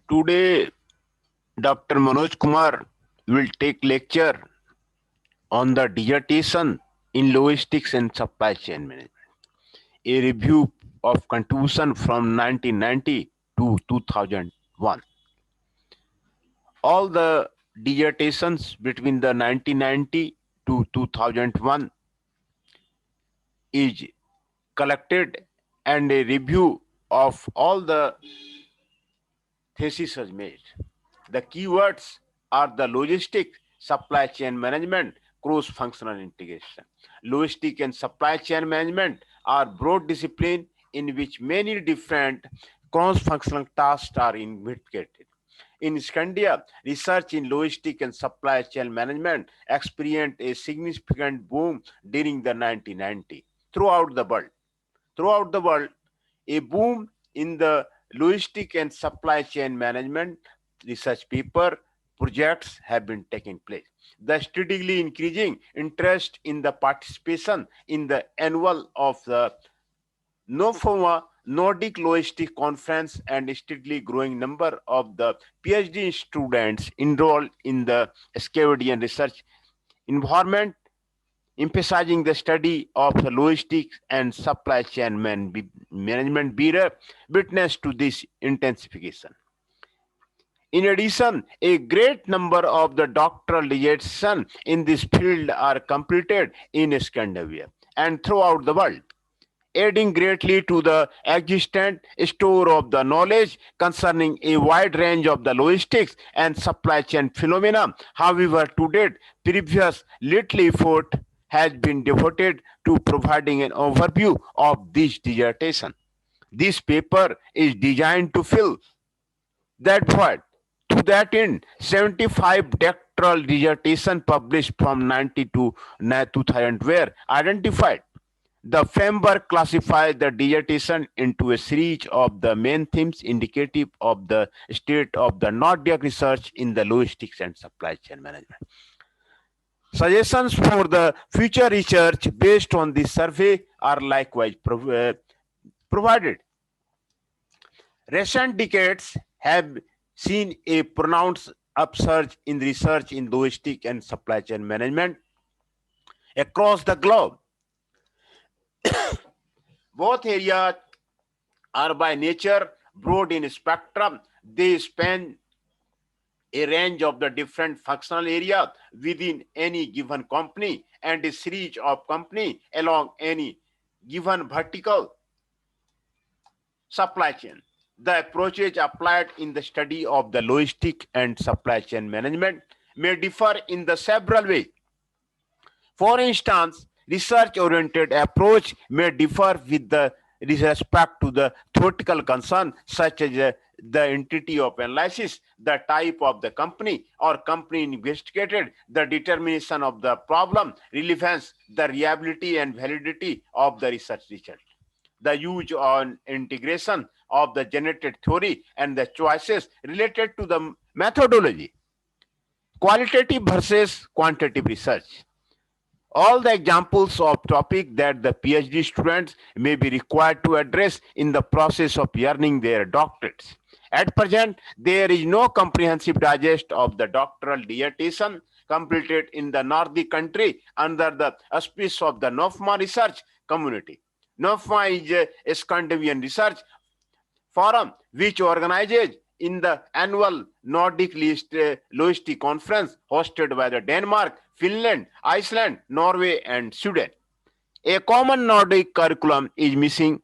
Today, Dr. Manoj Kumar will take lecture on the dissertation in logistics and supply chain management, a review of contribution from 1990 to 2001. All the dissertations between the 1990 to 2001 is collected, and a review of all the thesis is made. The keywords are the logistic, supply chain management, cross-functional integration. Logistic and supply chain management are broad discipline in which many different cross-functional tasks are investigated. In Scandia, research in logistic and supply chain management experienced a significant boom during the 1990s throughout the world. Throughout the world, a boom in the logistic and supply chain management research paper projects have been taking place. The steadily increasing interest in the participation in the annual of the NOFOMA Nordic Logistic Conference and steadily growing number of the PhD students enrolled in the Scandinavian research environment, emphasizing the study of the logistics and supply chain management bear witness to this intensification. In addition, a great number of the doctoral dissertations in this field are completed in Scandinavia and throughout the world, adding greatly to the existent store of the knowledge concerning a wide range of the logistics and supply chain phenomena. However, to date, previous little effort has been devoted to providing an overview of this dissertation. This paper is designed to fill that void. To that end, 75 doctoral dissertations published from 90 to 2000 were identified. The framework classifies the dissertation into a series of the main themes indicative of the state of the Nordic research in the logistics and supply chain management. Suggestions for the future research based on this survey are likewise provided. Recent decades have seen a pronounced upsurge in research in logistics and supply chain management across the globe. Both areas are by nature broad in spectrum. They span a range of the different functional areas within any given company and a series of companies along any given vertical supply chain. The approaches applied in the study of the logistic and supply chain management may differ in the several ways. For instance, research-oriented approach may differ with respect to the theoretical concern, such as the entity of analysis, the type of the company or company investigated, the determination of the problem, relevance, the reliability and validity of the research result, the use on integration of the generated theory, and the choices related to the methodology. Qualitative versus quantitative research. All the examples of topic that the PhD students may be required to address in the process of earning their doctorates. At present, there is no comprehensive digest of the doctoral dissertation completed in the Nordic country under the auspice of the NOFMA research community. NOFMA is a Scandinavian research forum which organizes in the annual Nordic Logistic Conference hosted by the Denmark, Finland, Iceland, Norway, and Sweden. A common Nordic curriculum is missing,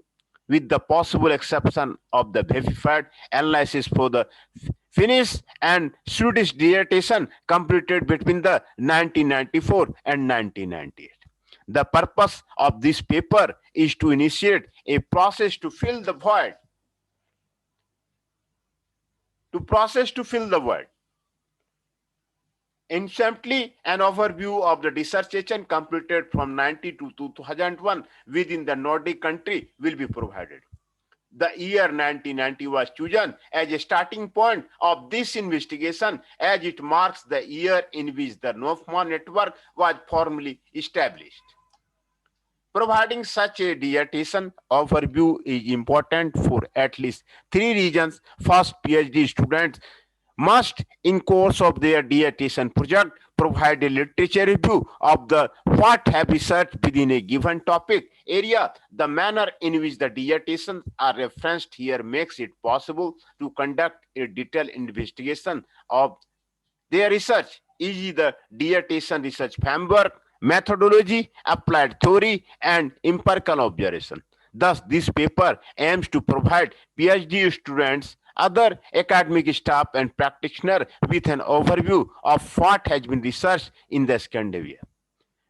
with the possible exception of the verified analysis for the Finnish and Swedish dissertation completed between the 1994 and 1998. The purpose of this paper is to initiate a process to fill the void. In simply, an overview of the dissertation completed from 90 to 2001 within the Nordic country will be provided. The year 1990 was chosen as a starting point of this investigation, as it marks the year in which the NOFMA network was formally established. Providing such a dissertation overview is important for at least three reasons. First, PhD students must, in course of their dissertation project, provide a literature review of the what have researched within a given topic area. The manner in which the dissertations are referenced here makes it possible to conduct a detailed investigation of their research, e.g., the dissertation research framework, methodology, applied theory, and empirical observation. Thus, this paper aims to provide PhD students, other academic staff, and practitioners with an overview of what has been researched in the Scandinavia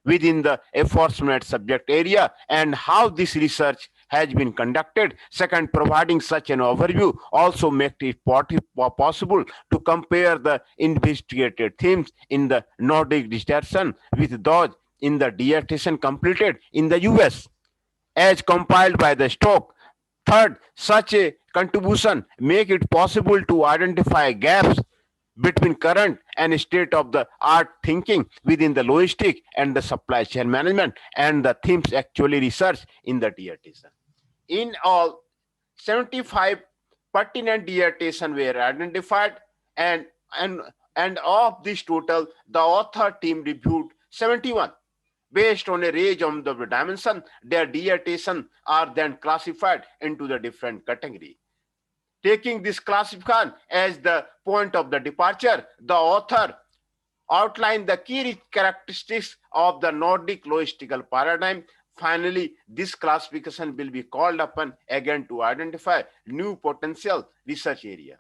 within the aforementioned subject area and how this research has been conducted. Second, providing such an overview also makes it possible to compare the investigated themes in the Nordic dissertation with those in the dissertation completed in the US as compiled by the Stock. Third, such a contribution make it possible to identify gaps between current and state of the art thinking within the logistic and the supply chain management and the themes actually researched in the dissertation. In all, 75 pertinent dissertations were identified, and, and, and of this total, the author team reviewed 71. Based on a range of the dimension, their dissertations are then classified into the different categories. Taking this classification as the point of the departure, the author outlined the key characteristics of the Nordic logistical paradigm. Finally, this classification will be called upon again to identify new potential research area.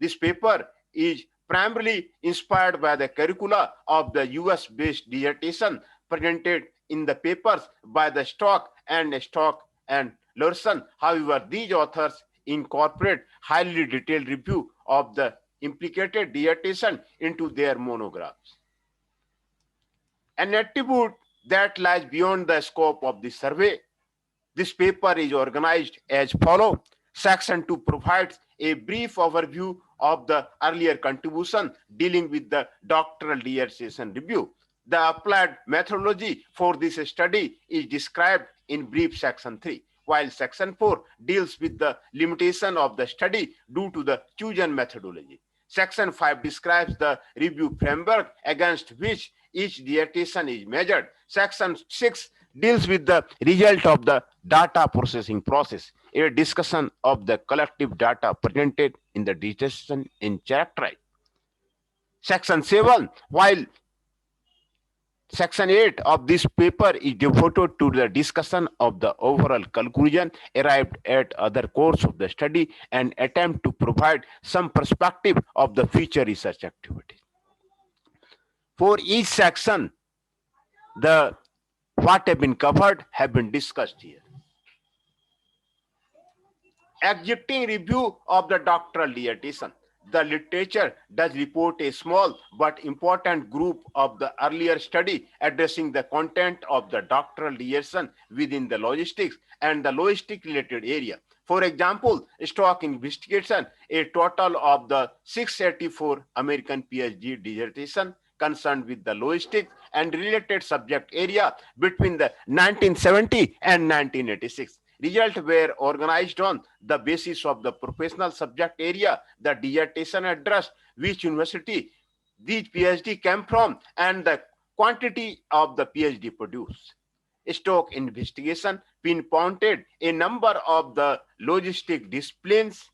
This paper is primarily inspired by the curricula of the US-based dissertation presented in the papers by the Stock and Larson. However, these authors incorporate highly detailed review of the implicated dissertation into their monographs. An attribute that lies beyond the scope of the survey. This paper is organized as follows. Section 2 provides a brief overview of the earlier contribution dealing with the doctoral dissertation review. The applied methodology for this study is described in brief section 3, while section 4 deals with the limitation of the study due to the chosen methodology. Section 5 describes the review framework against which each dissertation is measured. Section 6 deals with the result of the data processing process, a discussion of the collective data presented in the dissertation in characterized. Section 7, while Section 8 of this paper is devoted to the discussion of the overall conclusion arrived at other course of the study and attempt to provide some perspective of the future research activities. For each section, the what have been covered have been discussed here. Executing review of the doctoral dissertation. The literature does report a small but important group of the earlier study addressing the content of the doctoral dissertation within the logistics and the logistic related area. For example, Stock investigation a total of the 684 American PhD dissertation concerned with the logistics and related subject area between the 1970 and 1986. Results were organized on the basis of the professional subject area, the dissertation address, which university these PhD came from, and the quantity of the PhD produced. Stock investigation pinpointed a number of the logistic disciplines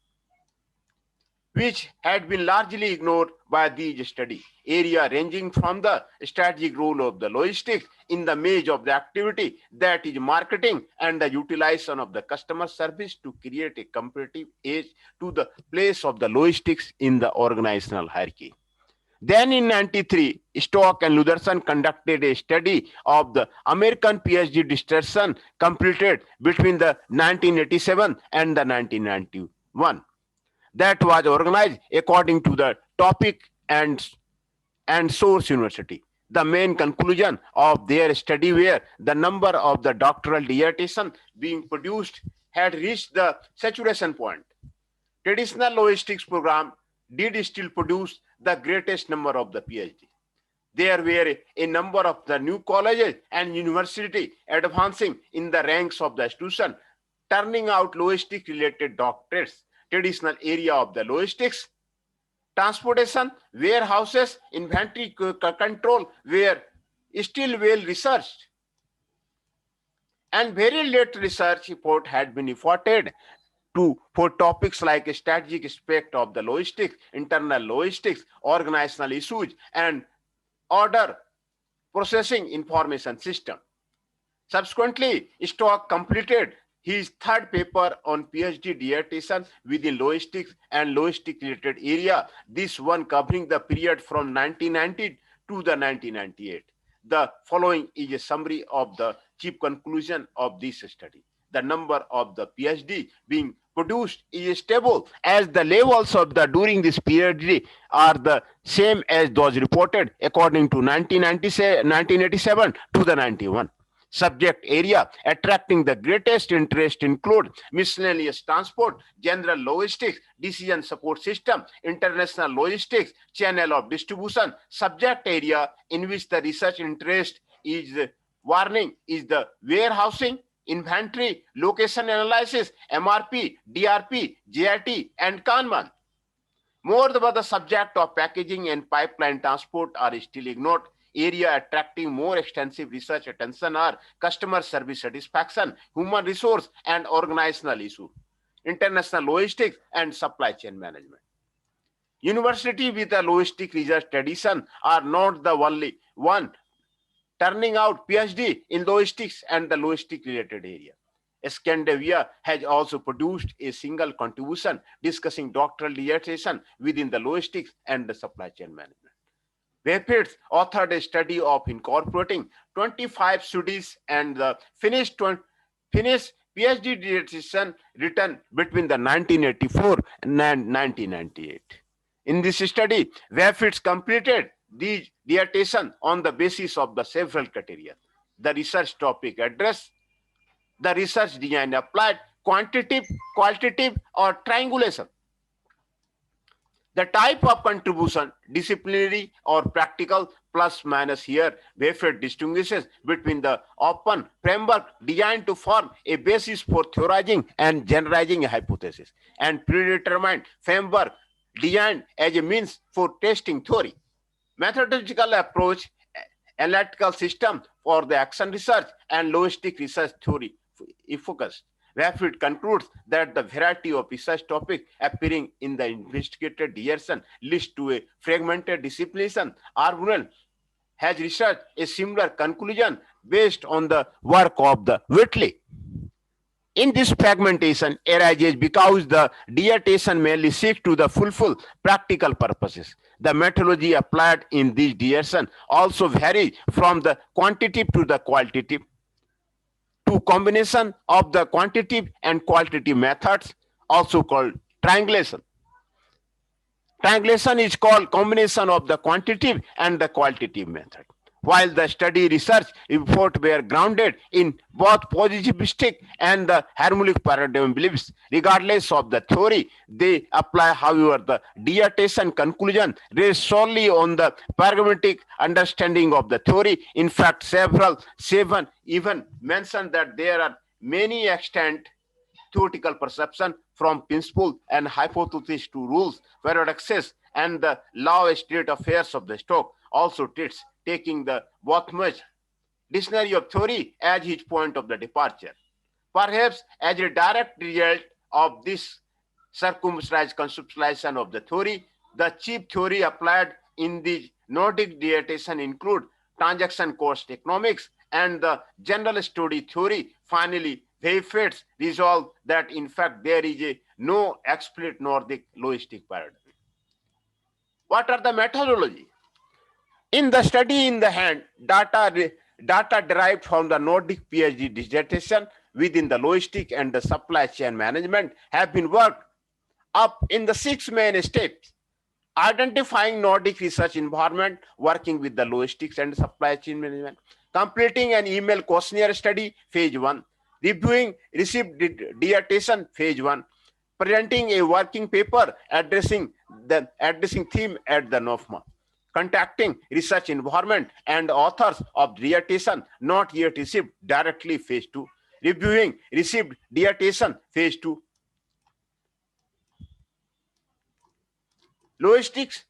which had been largely ignored by these study area, ranging from the strategic role of the logistics in the maze of the activity that is marketing and the utilization of the customer service to create a competitive edge to the place of the logistics in the organizational hierarchy. Then in 93, Stock and Larson conducted a study of the American PhD dissertation completed between the 1987 and the 1991. That was organized according to the topic and source university. The main conclusion of their study were the number of the doctoral dissertation being produced had reached the saturation point. Traditional logistics program did still produce the greatest number of the PhD. There were a number of the new colleges and university advancing in the ranks of the institution, turning out logistic related doctorates. Traditional area of the logistics, transportation, warehouses, inventory control were still well researched, and very late research report had been efforted for topics like strategic aspect of the logistics, internal logistics, organizational issues, and order processing information system. Subsequently, Stock completed his third paper on PhD dissertation within logistics and logistic related area, this one covering the period from 1990 to the 1998. The following is a summary of the chief conclusion of this study. The number of the PhD being produced is stable, as the levels of the during this period are the same as those reported according to 1987 to the 91. Subject area attracting the greatest interest include miscellaneous transport, general logistics, decision support system, international logistics, channel of distribution. Subject area in which the research interest is warning is the warehousing, inventory, location analysis, MRP, DRP, JIT, and Kanban. Moreover, the subject of packaging and pipeline transport are still ignored. Area attracting more extensive research attention are customer service satisfaction, human resource and organizational issue, international logistics and supply chain management. University with a logistic research tradition are not the only one turning out PhD in logistics and the logistic related area. Scandinavia has also produced a single contribution discussing doctoral dissertation within the logistics and the supply chain management. Webfits authored a study of incorporating 25 studies and the finished PhD dissertation written between the 1984 and 1998. In this study, Webfits completed the dissertation on the basis of the several criteria. The research topic address, the research design applied, quantitative, qualitative, or triangulation. The type of contribution, disciplinary or practical, plus minus here, Webfits distinguishes between the open framework designed to form a basis for theorizing and generalizing a hypothesis, and predetermined framework designed as a means for testing theory. Methodological approach, analytical system for the action research and logistic research theory focus. Webfits concludes that the variety of research topics appearing in the investigated dissertation leads to a fragmented discipline. Arbuckle has researched a similar conclusion based on the work of the Whitley. In this fragmentation arises because the dissertation mainly seeks to fulfill practical purposes. The methodology applied in this dissertation also varies from the quantitative to the qualitative, to combination of the quantitative and qualitative methods, also called triangulation. Triangulation is called combination of the quantitative and the qualitative method. While the study research report were grounded in both positivistic and the harmonic paradigm beliefs, regardless of the theory they apply, however, the dissertation conclusion rests solely on the pragmatic understanding of the theory. In fact, seven even mentioned that there are many extant theoretical perception from principle and hypothesis to rules, paradoxes, and the law state affairs of the stock. Also treats taking the Bothmans dictionary of theory as his point of the departure. Perhaps as a direct result of this circumscribed conceptualization of the theory, the chief theory applied in the Nordic dissertation include transaction cost economics and the general study theory. Finally, Webfits resolve that in fact there is no explicit Nordic logistic paradigm. What are the methodology? In the study in the hand, data derived from the Nordic PhD dissertation within the logistic and the supply chain management have been worked up in the 6 main steps: identifying Nordic research environment, working with the logistics and supply chain management, completing an email questionnaire study, phase 1, reviewing received dissertation, phase 1, presenting a working paper addressing theme at the NOFMA, contacting research environment and authors of dissertation not yet received directly phase 2, reviewing received dissertation phase 2. Logistics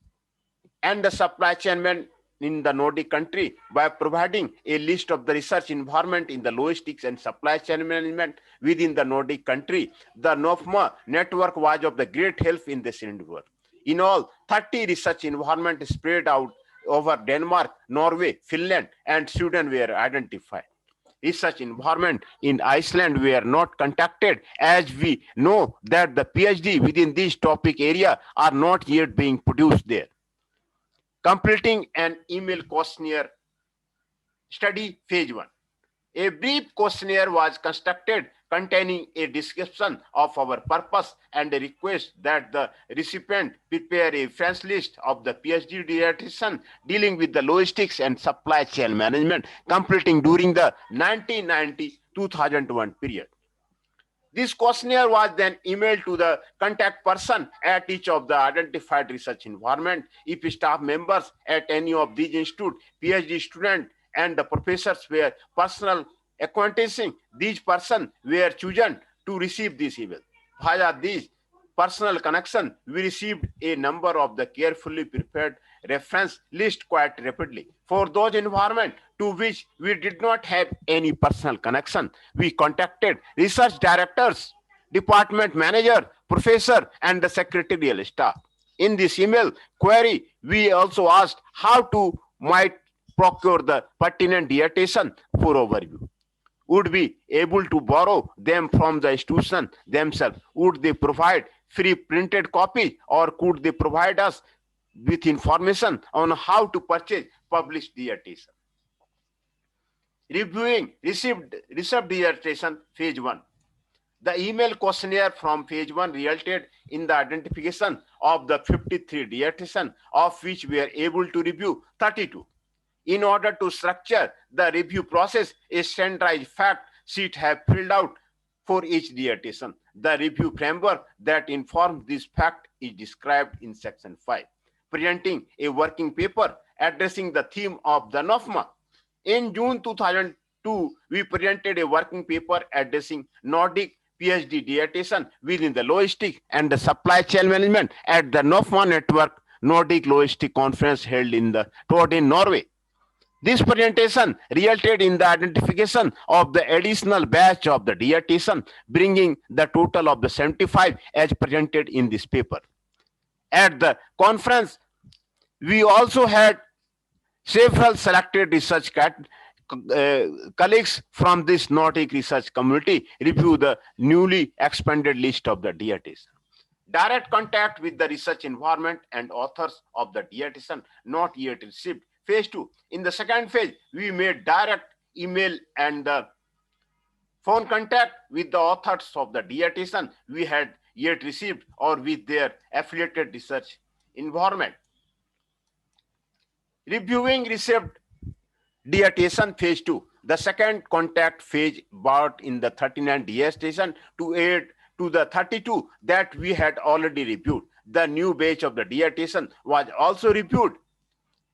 and the supply chain management in the Nordic country by providing a list of the research environment in the logistics and supply chain management within the Nordic country. The NOFMA network was of the great help in this endeavor. In all, 30 research environments spread out over Denmark, Norway, Finland, and Sweden were identified. Research environment in Iceland were not contacted, as we know that the PhD within this topic area are not yet being produced there. Completing an email questionnaire study phase 1. A brief questionnaire was constructed containing a description of our purpose and a request that the recipient prepare a French list of the PhD dissertation dealing with the logistics and supply chain management, completing during the 1990-2001 period. This questionnaire was then emailed to the contact person at each of the identified research environment. If staff members at any of these institutes, PhD students, and the professors were personal acquaintances, these persons were chosen to receive this email. Via these personal connection, we received a number of the carefully prepared reference list quite rapidly. For those environments to which we did not have any personal connection, we contacted research directors, department manager, professor, and the secretarial staff. In this email query, we also asked how to might procure the pertinent dissertation for overview. Would be able to borrow them from the institution themselves? Would they provide free printed copies, or could they provide us with information on how to purchase published dissertation? Reviewing received dissertation phase 1. The email questionnaire from phase 1 resulted in the identification of the 53 dissertations, of which we are able to review 32. In order to structure the review process, a standardized fact sheet have filled out for each dissertation. The review framework that informs this fact is described in section 5, presenting a working paper addressing the theme of the NOFMA. In June 2002, we presented a working paper addressing Nordic PhD dissertation within the logistics and the supply chain management at the NOFMA Network Nordic Logistic Conference held in the Tordin, Norway. This presentation resulted in the identification of the additional batch of the dissertation, bringing the total of the 75 as presented in this paper. At the conference, we also had several selected research colleagues from this Nordic research community review the newly expanded list of the dissertation. Direct contact with the research environment and authors of the dissertation not yet received. Phase 2. In the second phase, we made direct email and phone contact with the authors of the dissertation we had yet received, or with their affiliated research environment. Reviewing received dissertation phase 2. The second contact phase brought in the 39 dissertation to add to the 32 that we had already reviewed. The new batch of the dissertation was also reviewed.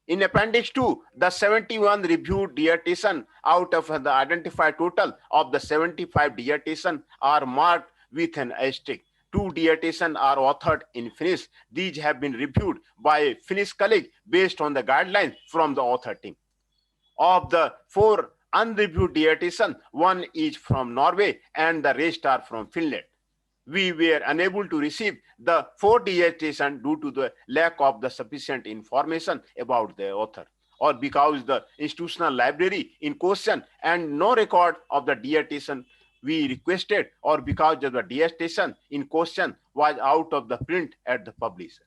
In Appendix 2, the 71 reviewed dissertation out of the identified total of the 75 dissertation are marked with an asterisk. 2 dissertations are authored in Finnish. These have been reviewed by a Finnish colleague based on the guidelines from the author team. Of the 4 unreviewed dissertations, 1 is from Norway and the rest are from Finland. We were unable to receive the 4 dissertations due to the lack of the sufficient information about the author, or because the institutional library in question and no record of the dissertation we requested, or because of the dissertation in question was out of the print at the publisher.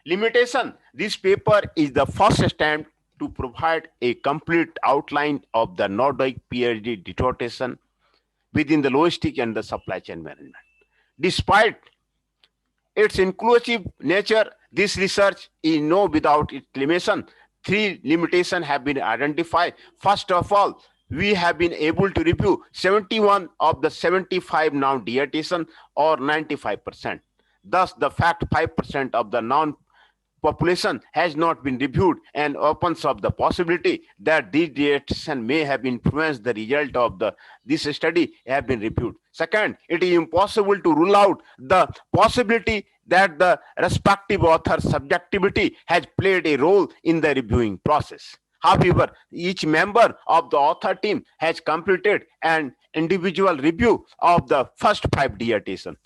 Limitation. This paper is the first attempt to provide a complete outline of the Nordic PhD dissertation within the logistic and the supply chain management. Despite its inclusive nature, this research is no without its limitation. 3 limitations have been identified. First of all, we have been able to review 71 of the 75 noun dissertation, or 95%. Thus, the fact 5% of the noun population has not been reviewed and opens up the possibility that these dietitians may have influenced the result of this study have been reviewed. Second, it is impossible to rule out the possibility that the respective author's subjectivity has played a role in the reviewing process. However, each member of the author team has completed an individual review of the first 5 dietitians,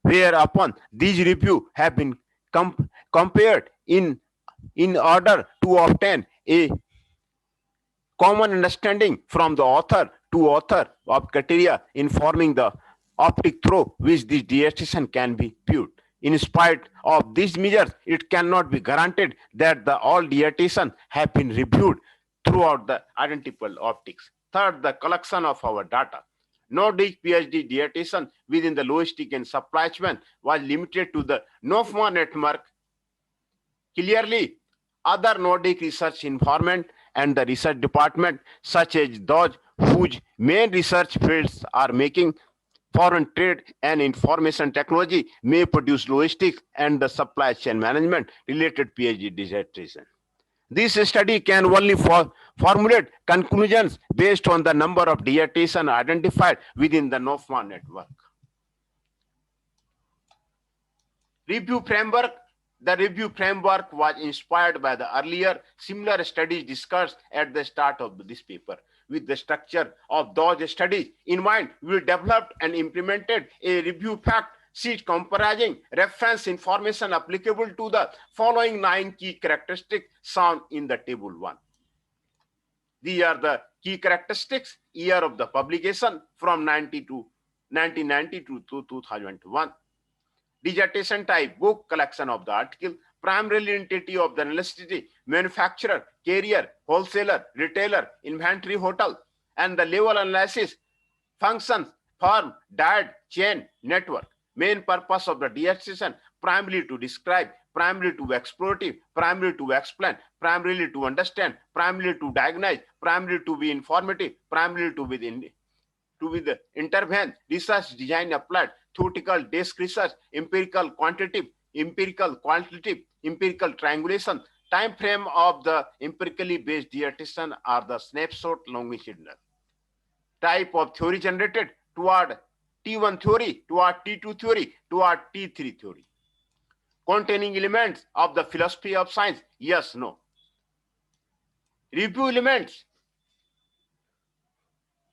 whereupon these reviews have been compared in order to obtain a common understanding from the author to author of criteria informing the optic through which this dietitian can be viewed. In spite of these measures, it cannot be granted that all dietitians have been reviewed throughout the identical optics. Third, the collection of our data. Nordic PhD dietitian within the logistic and supply chain was limited to the NOFMA network. Clearly, other Nordic research environment and the research department, such as those whose main research fields are making, foreign trade and information technology, may produce logistics and the supply chain management related PhD dissertation. This study can only formulate conclusions based on the number of dietitians identified within the NOFMA network. Review framework. The review framework was inspired by the earlier similar studies discussed at the start of this paper. With the structure of those studies in mind, we developed and implemented a review fact sheet comprising reference information applicable to the following 9 key characteristics shown in the table 1. These are the key characteristics: year of the publication from 1992 to 2001. Dissertation type: book, collection of the article. Primarily entity of the necessity: manufacturer, carrier, wholesaler, retailer, inventory, hotel. And the level analysis: functions, firm, diet, chain, network. Main purpose of the dissertation: primarily to describe, primarily to explorative, primarily to explain, primarily to understand, primarily to diagnose, primarily to be informative, primarily to be the intervene, research design applied, theoretical desk research, empirical quantitative, empirical qualitative, empirical triangulation. Time frame of the empirically based dietitian are the snapshot longitudinal. Type of theory generated: toward T1 theory, toward T2 theory, toward T3 theory. Containing elements of the philosophy of science: yes, no. Review elements: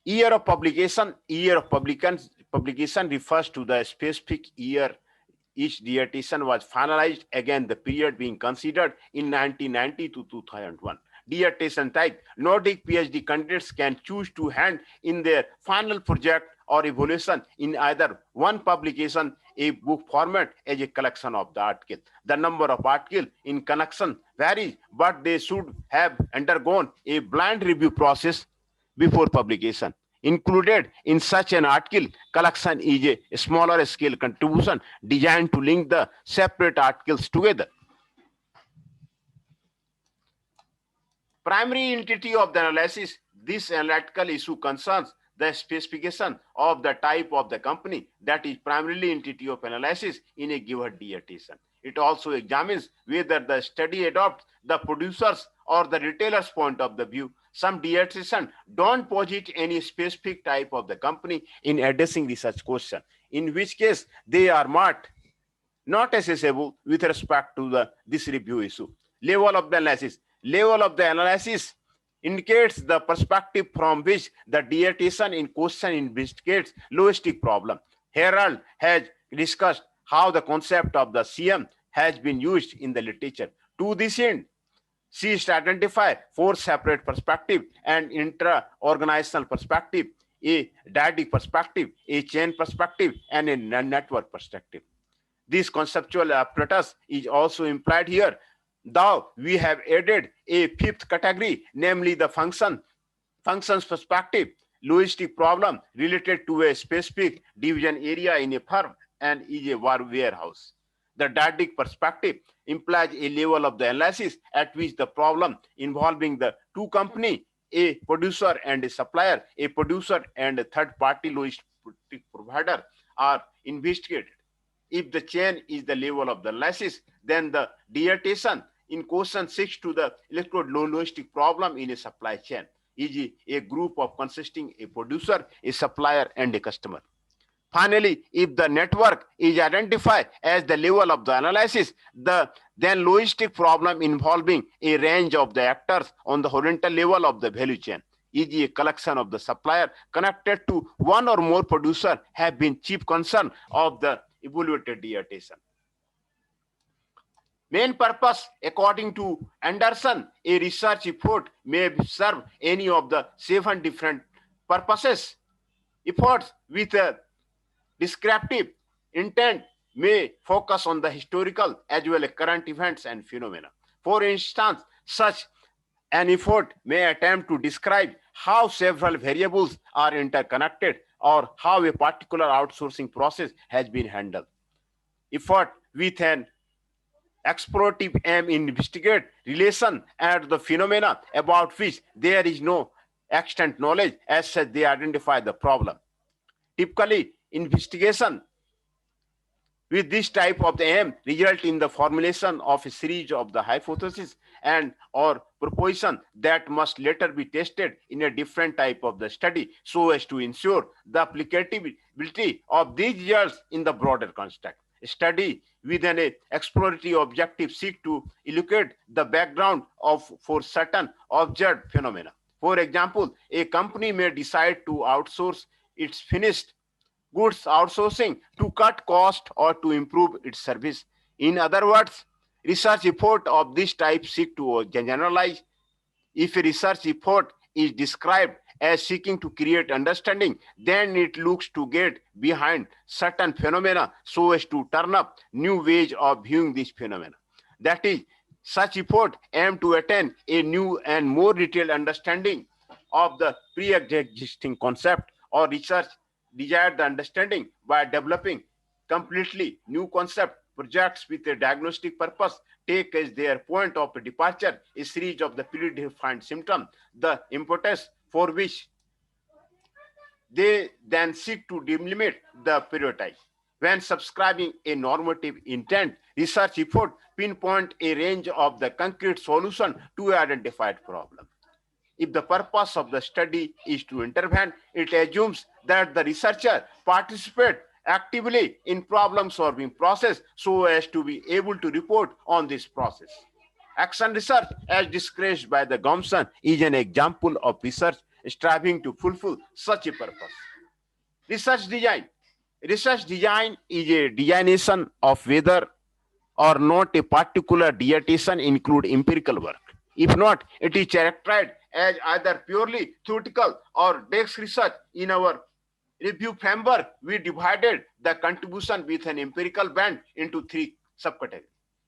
year of publication. Year of publication refers to the specific year each dietitian was finalized, again the period being considered in 1990 to 2001. Dietitian type: Nordic PhD candidates can choose to hand in their final project or evaluation in either one publication, a book format, as a collection of the article. The number of articles in collection varies, but they should have undergone a blind review process before publication. Included in such an article collection is a smaller scale contribution designed to link the separate articles together. Primary entity of the analysis: this analytical issue concerns the specification of the type of the company that is primarily entity of analysis in a given dietitian. It also examines whether the study adopts the producer's or the retailer's point of the view. Some dietitians don't posit any specific type of the company in addressing research question, in which case they are not accessible with respect to this review issue. Level of the analysis. Level of the analysis indicates the perspective from which the dietitian in question investigates logistic problem. Herald has discussed how the concept of the CM has been used in the literature. To this end, she is to identify 4 separate perspectives: an intra-organizational perspective, a dyadic perspective, a chain perspective, and a network perspective. This conceptual apparatus is also implied here, though we have added a 5th category, namely the functions perspective, logistic problem related to a specific division area in a firm and is a warehouse. The dyadic perspective implies a level of the analysis at which the problem involving the 2 companies, a producer and a supplier, a producer and a third-party logistic provider, are investigated. If the chain is the level of the analysis, then the dissertation in question seeks to the electrologistic problem in a supply chain, e.g., a group of consisting a producer, a supplier, and a customer. Finally, if the network is identified as the level of the analysis, then logistic problem involving a range of the actors on the horizontal level of the value chain, e.g., a collection of the supplier connected to one or more producer, have been chief concern of the evaluated dissertation. Main purpose, according to Anderson, a research effort may serve any of the 7 different purposes. Efforts with a descriptive intent may focus on the historical as well as current events and phenomena. For instance, such an effort may attempt to describe how several variables are interconnected or how a particular outsourcing process has been handled. Effort with an explorative aim investigate relation and the phenomena about which there is no extant knowledge, as such they identify the problem. Typically, investigation with this type of the aim result in the formulation of a series of the hypotheses and or proposition that must later be tested in a different type of the study so as to ensure the applicability of these results in the broader context. Study with an exploratory objective seek to elucidate the background for certain observed phenomena. For example, a company may decide to outsource its finished goods outsourcing to cut cost or to improve its service. In other words, research effort of this type seek to generalize. If a research effort is described as seeking to create understanding, then it looks to get behind certain phenomena so as to turn up new ways of viewing these phenomena. That is, such effort aim to attain a new and more detailed understanding of the pre-existing concept, or research desired the understanding by developing completely new concept. Projects with a diagnostic purpose take as their point of departure a series of the predefined symptoms, the impetus for which they then seek to delimit the periodize. When subscribing a normative intent, research effort pinpoint a range of the concrete solution to an identified problem. If the purpose of the study is to intervene, it assumes that the researcher participate actively in problem-solving process so as to be able to report on this process. Action research, as described by the Gomson, is an example of research striving to fulfill such a purpose. Research design. Research design is a designation of whether or not a particular dissertation include empirical work. If not, it is characterized as either purely theoretical or desk research. In our review framework, we divided the contribution with an empirical band into 3 subcategories.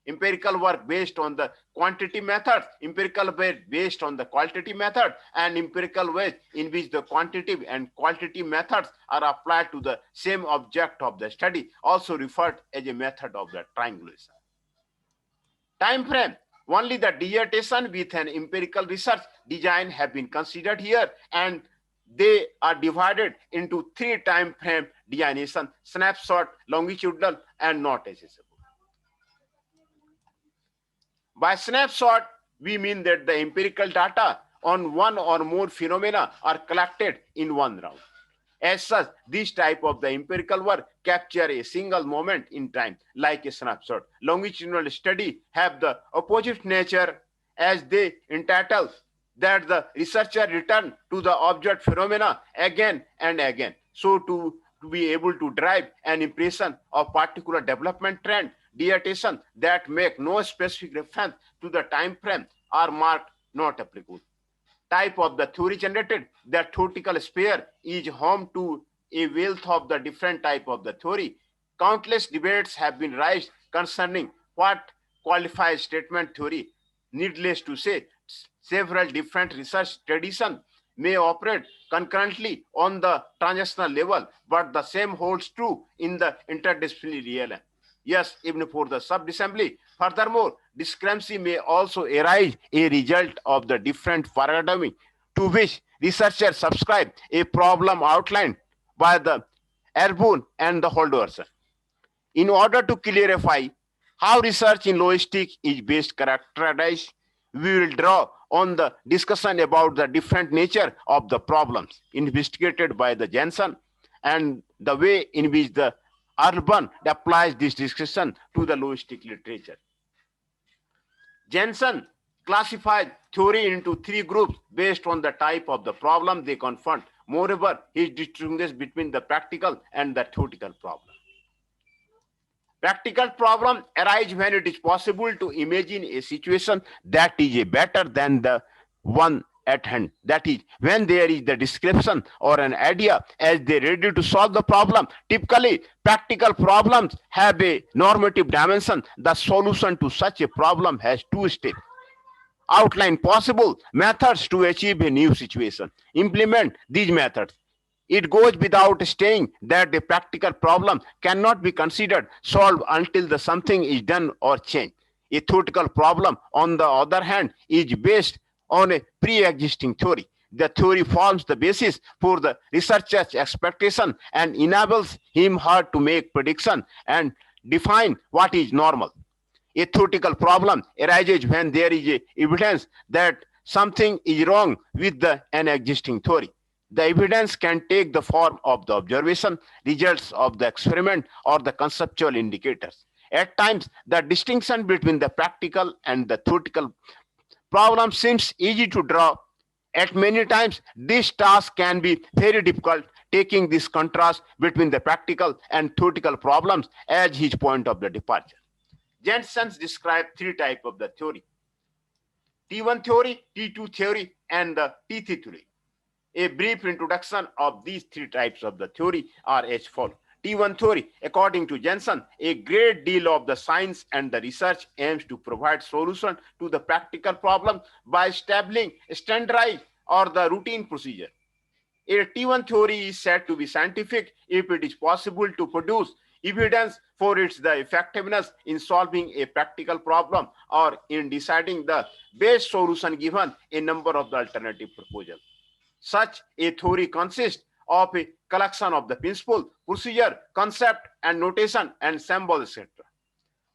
Empirical work based on the quantity method, empirical work based on the qualitative method, and empirical ways in which the quantitative and qualitative methods are applied to the same object of the study, also referred as a method of the triangulation. Time frame. Only the dissertation with an empirical research design have been considered here, and they are divided into 3 time frame designation: snapshot, longitudinal, and not accessible. By snapshot, we mean that the empirical data on one or more phenomena are collected in one round. As such, this type of the empirical work capture a single moment in time, like a snapshot. Longitudinal study have the opposite nature, as they entitle that the researcher return to the object phenomena again and again, so to be able to derive an impression of particular development trend. Dissertation that make no specific reference to the time frame are marked not applicable. Type of the theory generated. The theoretical sphere is home to a wealth of the different type of the theory. Countless debates have been raised concerning what qualifies statement theory. Needless to say, several different research traditions may operate concurrently on the transactional level, but the same holds true in the interdisciplinary realm. Yes, even for the subassembly. Furthermore, discrepancy may also arise a result of the different paradigm to which researchers subscribe, a problem outlined by the Airborne and the Holdorsen. In order to clarify how research in logistics is best characterized, we will draw on the discussion about the different nature of the problems investigated by the Jensen and the way in which the Urban applies this discussion to the logistic literature. Jensen classified theory into three groups based on the type of the problem they confront. Moreover, he distinguishes between the practical and the theoretical problem. Practical problem arise when it is possible to imagine a situation that is better than the one at hand. That is, when there is the description or an idea as they ready to solve the problem. Typically, practical problems have a normative dimension. The solution to such a problem has two steps: outline possible methods to achieve a new situation, implement these methods. It goes without saying that a practical problem cannot be considered solved until the something is done or changed. A theoretical problem, on the other hand, is based on a pre-existing theory. The theory forms the basis for the researcher's expectation and enables him or her to make prediction and define what is normal. A theoretical problem arises when there is evidence that something is wrong with an existing theory. The evidence can take the form of the observation, results of the experiment, or the conceptual indicators. At times, the distinction between the practical and the theoretical problem seems easy to draw. At many times, this task can be very difficult, taking this contrast between the practical and theoretical problems as his point of the departure. Jensen described three types of the theory: T1 theory, T2 theory, and the T3 theory. A brief introduction of these three types of the theory are as follows. T1 theory, according to Jensen, a great deal of the science and the research aims to provide solution to the practical problem by establishing standardized or the routine procedure. A T1 theory is said to be scientific if it is possible to produce evidence for its the effectiveness in solving a practical problem or in deciding the best solution given a number of the alternative proposals. Such a theory consists of a collection of the principle, procedure, concept, and notation and symbol, etc.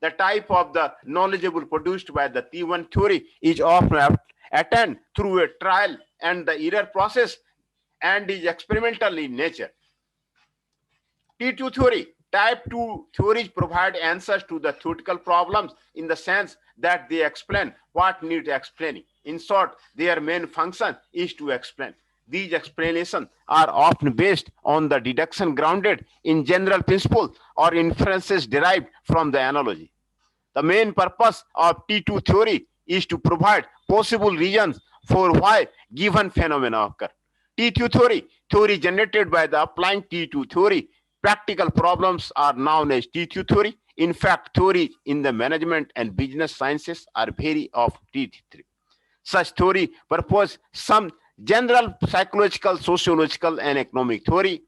The type of the knowledgeable produced by the T1 theory is often attained through a trial and the error process and is experimental in nature. T2 theory. Type 2 theories provide answers to the theoretical problems in the sense that they explain what needs explaining. In short, their main function is to explain. These explanations are often based on the deduction grounded in general principle or inferences derived from the analogy. The main purpose of T2 theory is to provide possible reasons for why given phenomena occur. T2 theory, theory generated by the applying T2 theory, practical problems are known as T2 theory. In fact, theory in the management and business sciences are very of T3. Such theory propose some general psychological, sociological, and economic theory,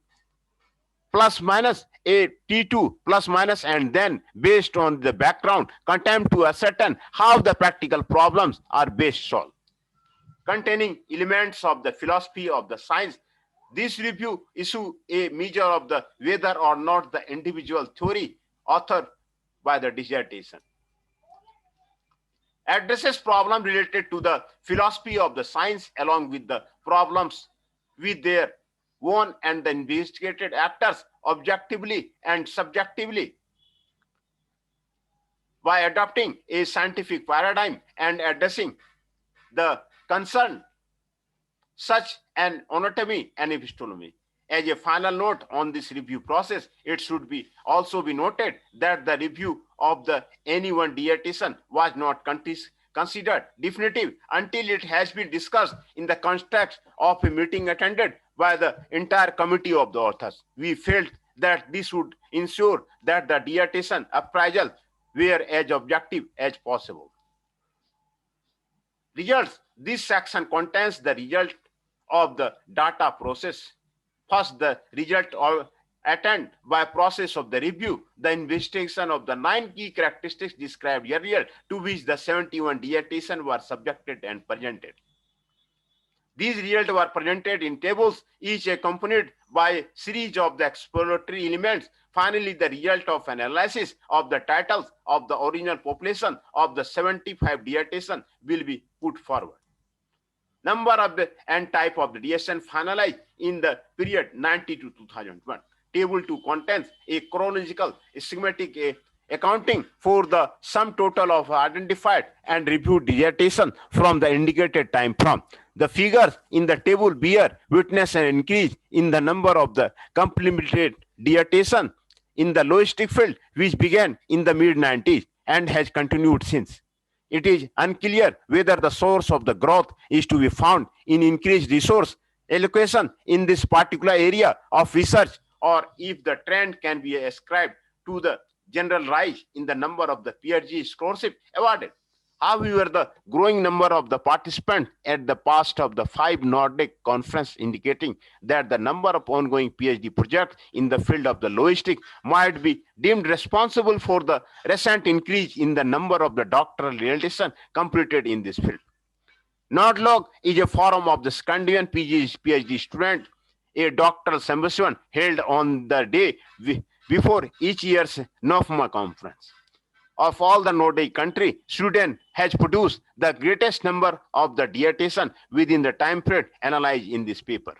plus minus a T2 plus minus, and then based on the background, attempt to ascertain how the practical problems are best solved. Containing elements of the philosophy of the science, this review issue a measure of the whether or not the individual theory authored by the dissertation addresses problem related to the philosophy of the science along with the problems with their own and the investigated actors objectively and subjectively by adopting a scientific paradigm and addressing the concern such an anatomy and epistology. As a final note on this review process, it should be also be noted that the review of the any one dissertation was not considered definitive until it has been discussed in the context of a meeting attended by the entire committee of the authors. We felt that this would ensure that the dissertation appraisal were as objective as possible. Results. This section contains the result of the data process. First, the result attained by process of the review, the investigation of the 9 key characteristics described earlier, to which the 71 dissertations were subjected and presented. These results were presented in tables, each accompanied by a series of the exploratory elements Finally, the result of analysis of the titles of the original population of the 75 dissertation will be put forward. Number of the and type of the dissertation finalized in the period 90 to 2001. Table 2 contains a chronological schematic accounting for the sum total of identified and reviewed dissertation from the indicated time from. The figures in the table bear witness an increase in the number of the completed dissertation in the logistic field, which began in the mid-90s and has continued since. It is unclear whether the source of the growth is to be found in increased resource allocation in this particular area of research, or if the trend can be ascribed to the general rise in the number of the PhD scholarship awarded. However, the growing number of the participants at the past of the 5 Nordic conference indicating that the number of ongoing PhD projects in the field of the logistics might be deemed responsible for the recent increase in the number of the doctoral dissertations completed in this field. NORDLOG is a forum of the Scandinavian PhD student, a doctoral symposium held on the day before each year's NOFMA conference. Of all the Nordic countries, Sweden has produced the greatest number of the dissertations within the time period analyzed in this paper.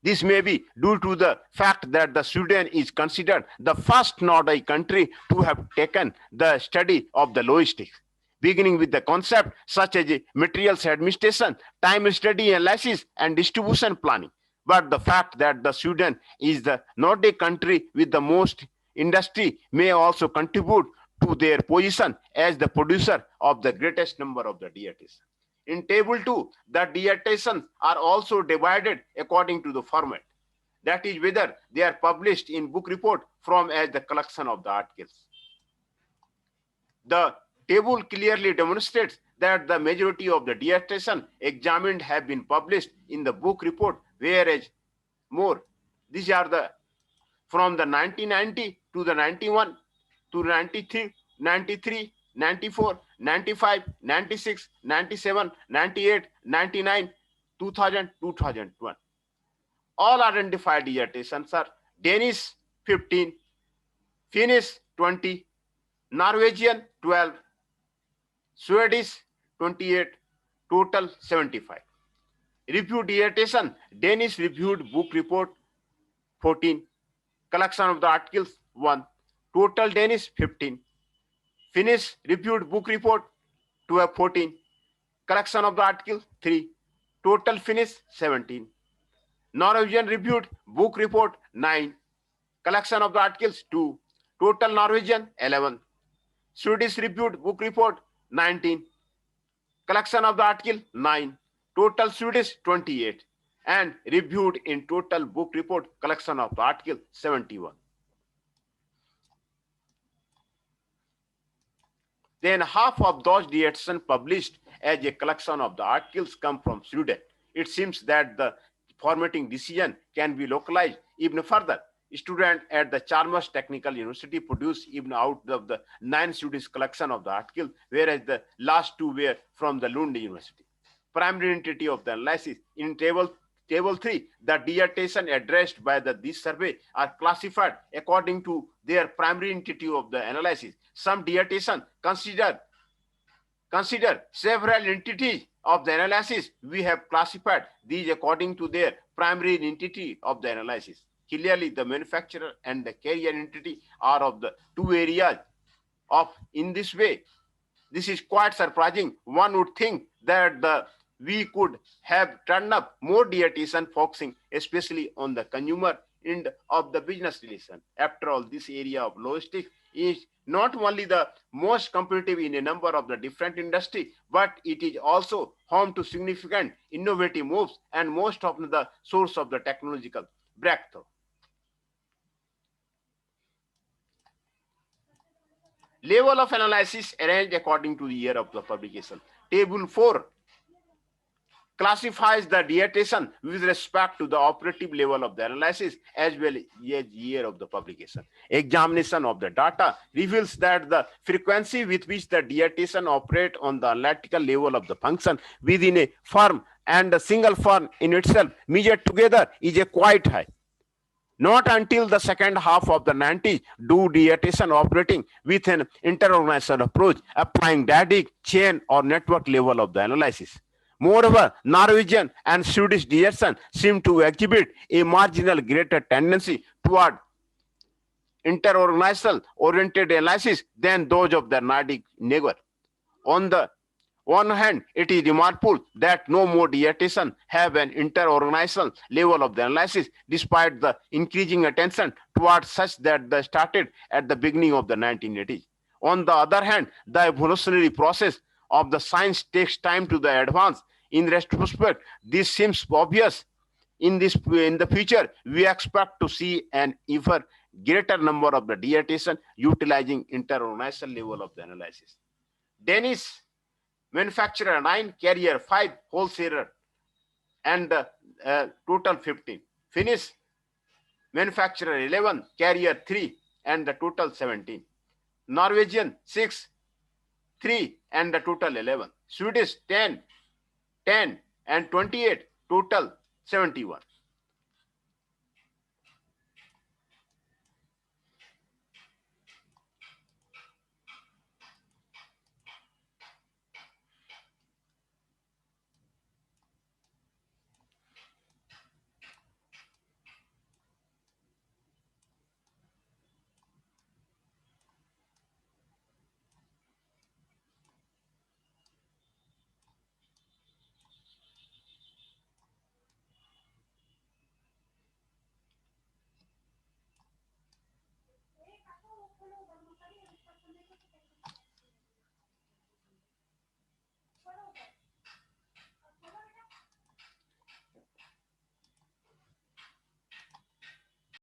This may be due to the fact that the Sweden is considered the first Nordic country to have taken the study of the logistics, beginning with the concept such as materials administration, time study analysis, and distribution planning. But the fact that the Sweden is the Nordic country with the most industry may also contribute to their position as the producer of the greatest number of the dissertations. In table 2, the dissertations are also divided according to the format. That is, whether they are published in book report from as the collection of the articles. The table clearly demonstrates that the majority of the dissertations examined have been published in the book report, whereas more. These are the from the 1990 to the 91 to 93, 93, 94, 95, 96, 97, 98, 99, 2000, 2001. All identified dissertations are Danish 15, Finnish 20, Norwegian 12, Swedish 28, total 75. Reviewed dissertation, Danish reviewed book report 14, collection of the articles 1, total Danish 15, Finnish reviewed book report 12, 14, collection of the article 3, total Finnish 17, Norwegian reviewed book report 9, collection of the articles 2, total Norwegian 11, Swedish reviewed book report 19, collection of the article 9, total Swedish 28, and reviewed in total book report collection of the article 71. Then half of those dissertations published as a collection of the articles come from Sweden. It seems that the formatting decision can be localized even further. Students at the Chalmers Technical University produced even out of the 9 Swedish collection of the article, whereas the last 2 were from the Lund University. Primary entity of the analysis in table 3, the dissertation addressed by this survey are classified according to their primary entity of the analysis. Some dissertation consider several entities of the analysis. We have classified these according to their primary entity of the analysis. Clearly, the manufacturer and the carrier entity are of the 2 areas of in this way. This is quite surprising. One would think that we could have turned up more dissertation focusing especially on the consumer end of the business relation. After all, this area of logistics is not only the most competitive in a number of the different industry, but it is also home to significant innovative moves and most often the source of the technological breakthrough. Level of analysis arranged according to the year of the publication. Table 4 classifies the dissertation with respect to the operative level of the analysis as well as year of the publication. Examination of the data reveals that the frequency with which the dissertation operate on the analytical level of the function within a firm and a single firm in itself measured together is quite high. Not until the second half of the 90s do DATation operating with an interorganizational approach, applying dyadic, chain, or network level of the analysis. Moreover, Norwegian and Swedish DATation seem to exhibit a marginal greater tendency toward interorganizational oriented analysis than those of the Nordic neighbor. On the one hand, it is remarkable that no more DATation have an interorganizational level of the analysis, despite the increasing attention towards such that they started at the beginning of the 1980s. On the other hand, the evolutionary process of the science takes time to the advance. In retrospect, this seems obvious. In the future, we expect to see an even greater number of the DATation utilizing interorganizational level of the analysis. Danish manufacturer 9, carrier 5, wholesaler, and total 15. Finnish manufacturer 11, carrier 3, and the total 17. Norwegian 6, 3, and the total 11. Swedish 10, 10, and 28, total 71.